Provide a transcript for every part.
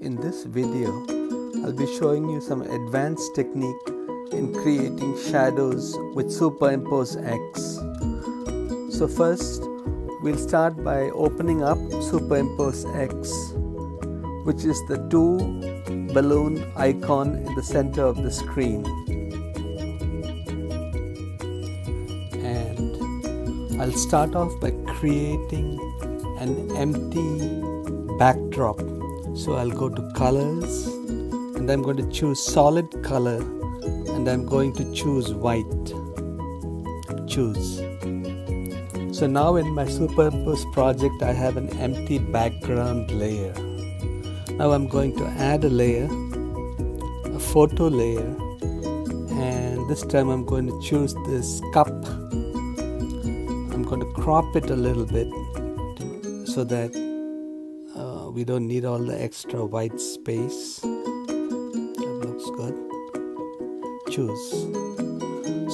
In this video, I'll be showing you some advanced technique in creating shadows with SuperimposeX. So first, we'll start by opening up SuperimposeX, which is the two balloon icon in the center of the screen. And I'll start off by creating an empty backdrop. So I'll go to colors and I'm going to choose solid color and I'm going to choose white. Choose. So now in my Superimpose project I have an empty background layer. Now I'm going to add a layer, a photo layer, and this time I'm going to choose this cup. I'm going to crop it a little bit so that we don't need all the extra white space. That looks good. Choose.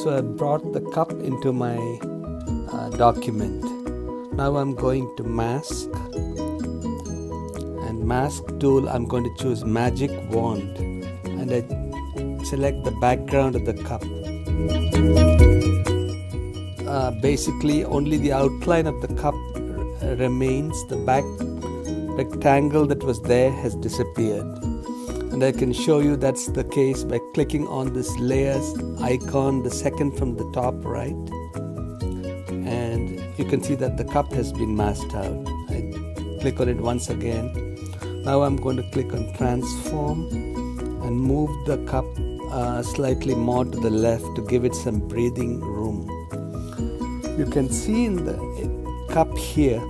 So I brought the cup into my document. Now I'm going to mask, and mask tool I'm going to choose magic wand, and I select the background of the cup. Basically only the outline of the cup remains. The back rectangle that was there has disappeared, and I can show you that's the case by clicking on this layers icon, the second from the top right, and you can see that the cup has been masked out. I click on it once again. Now I'm going to click on transform and move the cup slightly more to the left to give it some breathing room. You can see in the cup here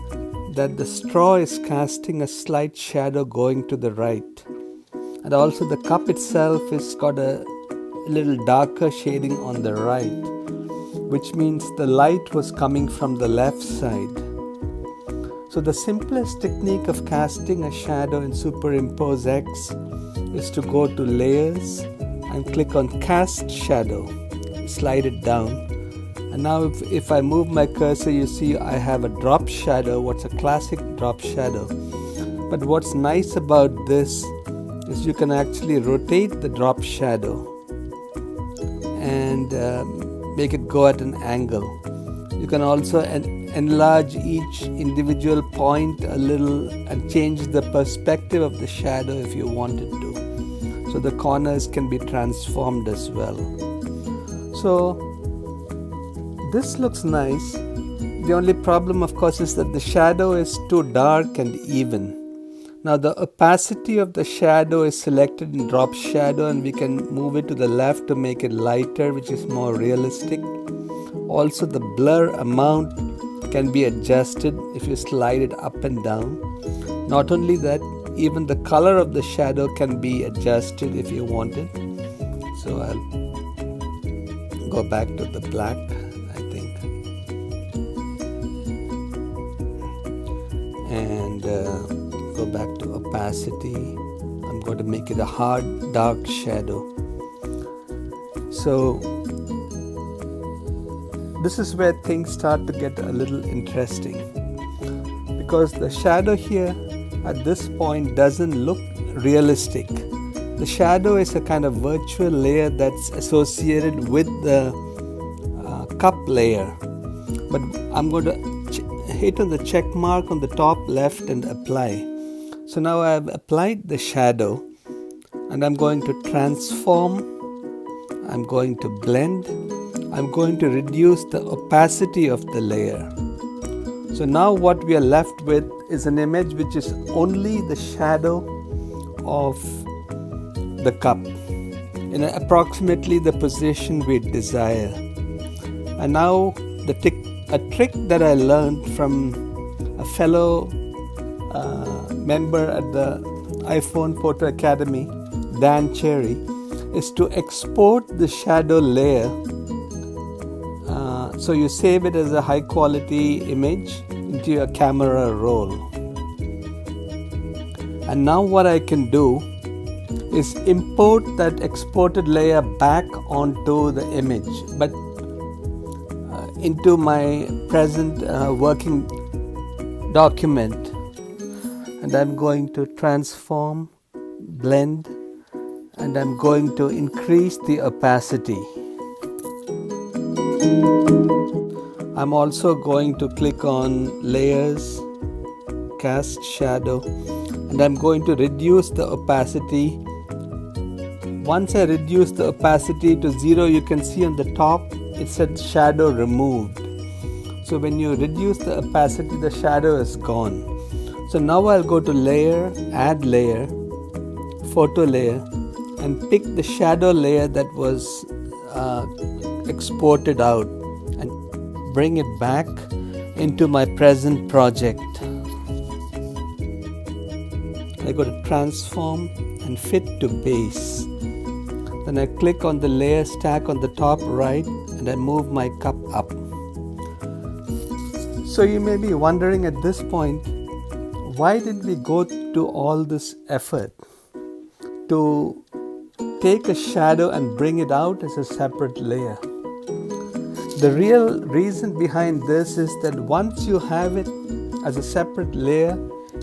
that the straw is casting a slight shadow going to the right, and also the cup itself has got a little darker shading on the right, which means the light was coming from the left side. So the simplest technique of casting a shadow in SuperimposeX is to go to layers and click on cast shadow, slide it down. And now if I move my cursor, you see I have a drop shadow. What's a classic drop shadow? But what's nice about this is you can actually rotate the drop shadow and make it go at an angle. You can also enlarge each individual point a little and change the perspective of the shadow if you wanted to. So the corners can be transformed as well. So this looks nice. The only problem, of course, is that the shadow is too dark and even. Now the opacity of the shadow is selected in drop shadow, and we can move it to the left to make it lighter, which is more realistic. Also the blur amount can be adjusted if you slide it up and down. Not only that, even the color of the shadow can be adjusted if you wanted. So I'll go back to the black, and go back to opacity. I'm going to make it a hard dark shadow. So this is where things start to get a little interesting, because the shadow here at this point doesn't look realistic. The shadow is a kind of virtual layer that's associated with the cup layer, but I'm going to hit on the check mark on the top left and apply. So now I have applied the shadow, and I'm going to transform, I'm going to blend, I'm going to reduce the opacity of the layer. So now what we are left with is an image which is only the shadow of the cup in approximately the position we desire. And now a trick that I learned from a fellow member at the iPhone Photo Academy, Dan Cherry, is to export the shadow layer. So you save it as a high quality image into your camera roll. And now what I can do is import that exported layer back onto the image, but into my present working document, and I'm going to transform blend, and I'm going to increase the opacity. I'm also going to click on layers, cast shadow, and I'm going to reduce the opacity. Once I reduce the opacity to 0, you can see on the top it said shadow removed. So when you reduce the opacity, the shadow is gone. So now I'll go to layer, add layer, photo layer, and pick the shadow layer that was exported out and bring it back into my present project. I go to transform and fit to base. Then I click on the layer stack on the top right and I move my cup up. So you may be wondering at this point, why did we go to all this effort to take a shadow and bring it out as a separate layer? The real reason behind this is that once you have it as a separate layer,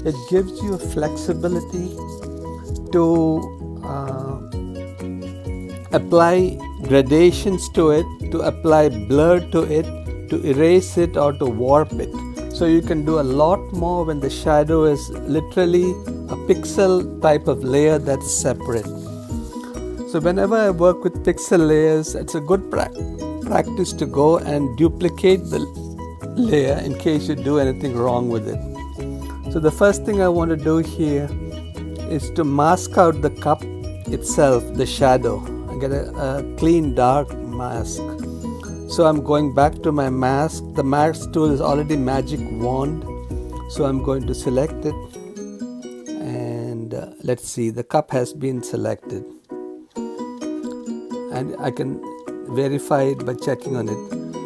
it gives you flexibility to apply gradations to it, to apply blur to it, to erase it or to warp it. So you can do a lot more when the shadow is literally a pixel type of layer that's separate. So whenever I work with pixel layers, it's a good practice to go and duplicate the layer in case you do anything wrong with it. So the first thing I want to do here is to mask out the cup itself, the shadow, and get a clean dark mask. So I'm going back to my mask. The mask tool is already magic wand. So I'm going to select it, and let's see, the cup has been selected. And I can verify it by checking on it.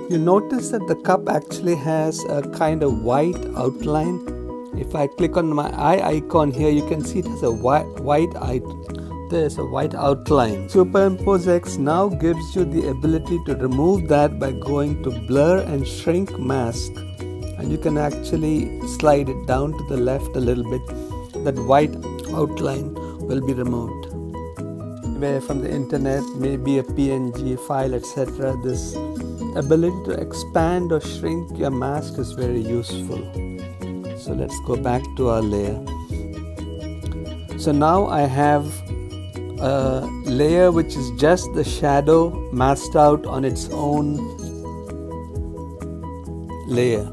You notice that the cup actually has a kind of white outline. If I click on my eye icon here, you can see it has a white eye. There's a white outline. SuperimposeX now gives you the ability to remove that by going to blur and shrink mask, and you can actually slide it down to the left a little bit. That white outline will be removed. Where from the internet, maybe a PNG file, etc. This ability to expand or shrink your mask is very useful. So let's go back to our layer. So now I have a layer which is just the shadow masked out on its own layer.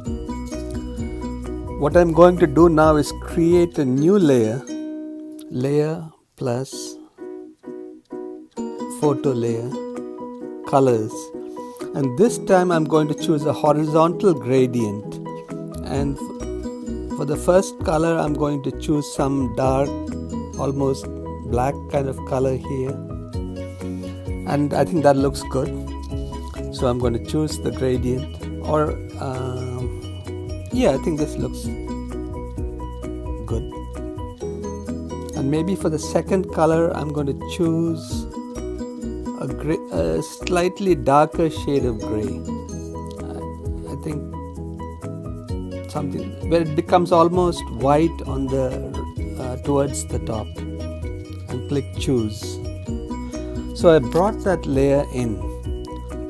What I'm going to do now is create a new layer, layer plus photo layer, colors, and this time I'm going to choose a horizontal gradient, and for the first color I'm going to choose some dark, almost black kind of color here, and I think that looks good. So I'm going to choose the gradient, or yeah, I think this looks good. And maybe for the second color I'm going to choose a slightly darker shade of gray. I think something where it becomes almost white on the towards the top, and click choose. So I brought that layer in.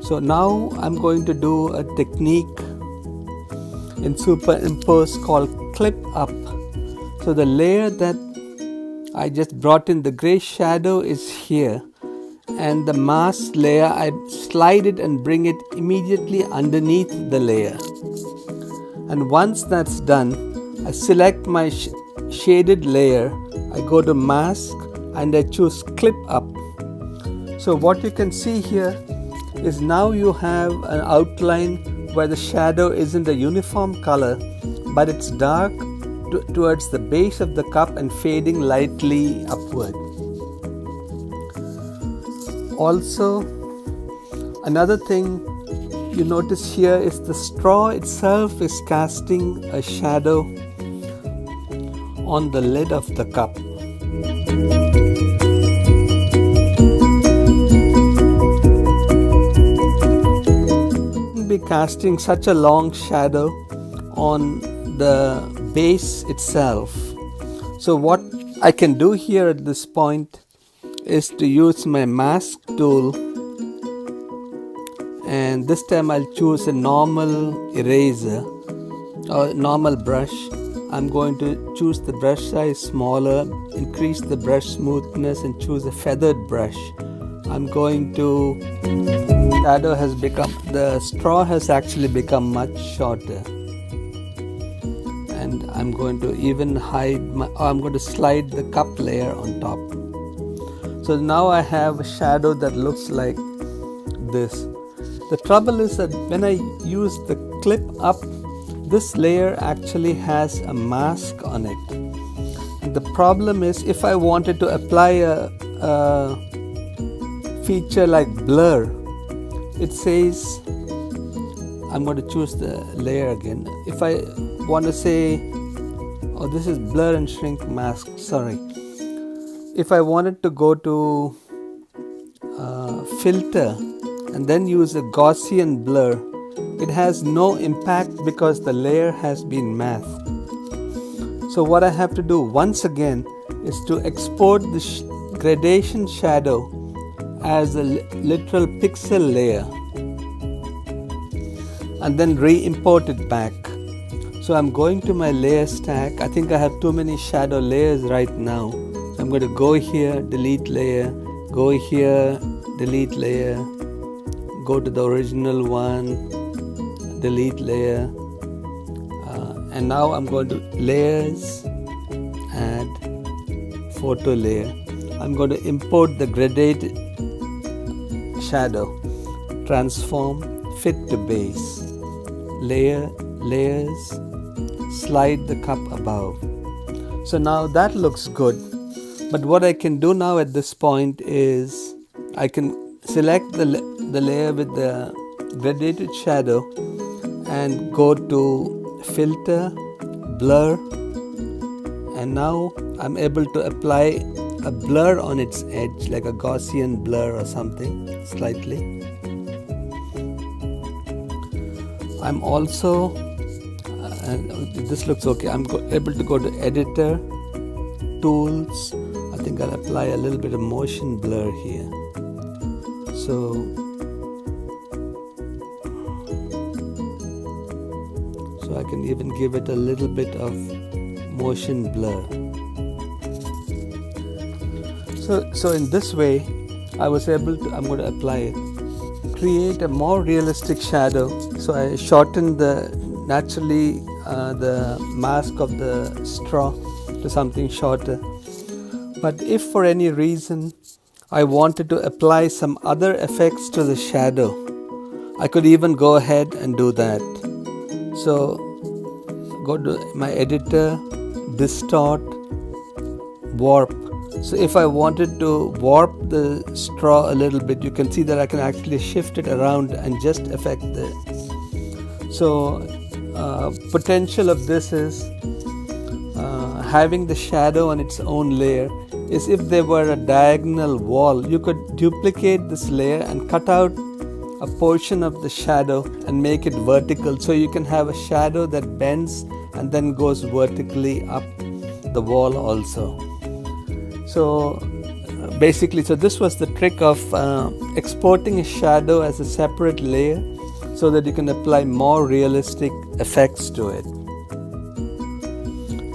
So now I'm going to do a technique in Superimpose called clip up. So the layer that I just brought in, the gray shadow, is here, and the mask layer, I slide it and bring it immediately underneath the layer. And once that's done, I select my shaded layer, I go to mask and I choose clip up. So what you can see here is now you have an outline where the shadow isn't a uniform color, but it's dark towards the base of the cup and fading lightly upward. Also, another thing you notice here is the straw itself is casting a shadow on the lid of the cup. Be casting such a long shadow on the base itself. So what I can do here at this point is to use my mask tool, and this time I'll choose a normal eraser or normal brush. I'm going to choose the brush size smaller, increase the brush smoothness, and choose a feathered brush. I'm going to, the straw has actually become much shorter, and I'm going to even I'm going to slide the cup layer on top. So now I have a shadow that looks like this. The trouble is that when I use the clip up, this layer actually has a mask on it. And the problem is, if I wanted to apply a feature like blur, it says, I'm going to choose the layer again. If I want to say, oh, this is blur and shrink mask, sorry. If I wanted to go to filter and then use a Gaussian blur, it has no impact because the layer has been masked. So what I have to do once again is to export the gradation shadow as a literal pixel layer and then re-import it back. So I'm going to my layer stack. I think I have too many shadow layers right now. I'm going to go here, delete layer, go here, delete layer, go to the original one, delete layer, and now I'm going to layers, add photo layer. I'm going to import the graded shadow, transform, fit to base, layer, layers, slide the cup above. So now that looks good. But what I can do now at this point is I can select the layer with the gradated shadow and go to filter, blur, and now I'm able to apply a blur on its edge, like a Gaussian blur or something, slightly. I'm also, this looks okay, I'm able to go to editor, tools. I think I'll apply a little bit of motion blur here. So I can even give it a little bit of motion blur. So in this way, I was able to, I'm going to apply it, create a more realistic shadow. So I shortened naturally the mask of the straw to something shorter. But if for any reason I wanted to apply some other effects to the shadow, I could even go ahead and do that. So go to my editor, distort, warp. So if I wanted to warp the straw a little bit, you can see that I can actually shift it around and just affect the. So potential of this is having the shadow on its own layer is if there were a diagonal wall, you could duplicate this layer and cut out a portion of the shadow and make it vertical, so you can have a shadow that bends and then goes vertically up the wall also. So basically, so this was the trick of exporting a shadow as a separate layer so that you can apply more realistic effects to it.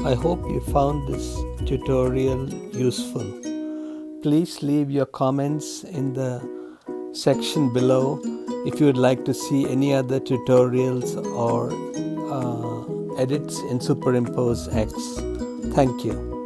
I hope you found this tutorial useful. Please leave your comments in the section below if you would like to see any other tutorials or edits in SuperimposeX. Thank you.